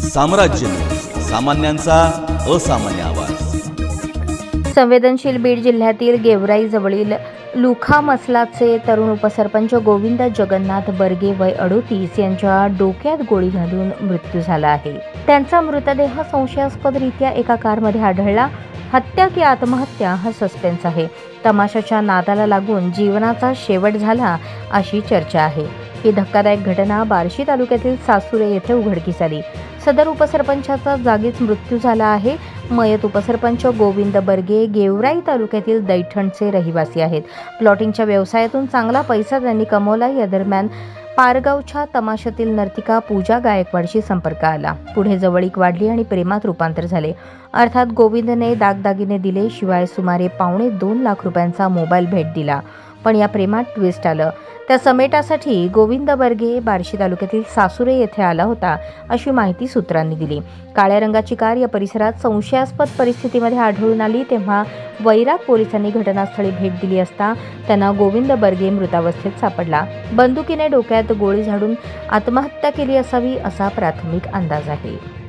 साम्राज्य, सामान्यांचा असामान्य आवाज। संवेदनशील बीड जिल्ह्यातील गेवराई जवळील लुखा मसलाचे तरुण उपसरपंच गोविंद जगन्नाथ बर्गे वय 38 यांच्या डोक्यात गोळी घालून मृत्यू झाला आहे। त्यांचा मृतदेह संशयास्पदरित्या एका कारमध्ये आढळला। हत्या की आत्महत्या हा सस्पेन्स आहे। तमाशाच्या नादाला लागून जीवनाचा शेवट झाला अशी चर्चा आहे। ही धक्कादायक घटना बार्शी तालुक्यातील सासुरे येथे उघडकीस आली। सदर उपसरपंचाचा जागीच मृत्यू झाला आहे। मयत उपसरपंच गोविंद बर्गे गेवराई तालुक्यातील दैठणचे रहिवासी आहेत। प्लॉटिंगच्या व्यवसायातून चांगला पैसा त्यांनी कमवला। या दरम्यान पारगावच्या तमाशातील नर्तिका पूजा गायकवाडशी संपर्क आला। पुढे जवळीक वाढली आणि प्रेमात रूपांतर झाले। अर्थात गोविंदने दागदागिने दिले, शिवाय सुमारे $2.25 लाख रुपयांचा मोबाईल भेट दिला। पण या प्रेमात ट्विस्ट आलं। त्या समेटासाठी गोविंद बर्गे बार्शी तालुक्यातील सासुरे येथे आला होता, अशी माहिती सूत्रांनी दिली। काळ्या रंगाची कार या परिसरात संशयास्पद परिस्थितीमध्ये आढळून आली, तेव्हा वैराग पोलिसांनी घटनास्थळी भेट दिली असता त्यांना गोविंद बर्गे मृतावस्थेत सापडला। बंदुकीने डोक्यात गोळी झाडून आत्महत्या केली असावी असा प्राथमिक अंदाज आहे।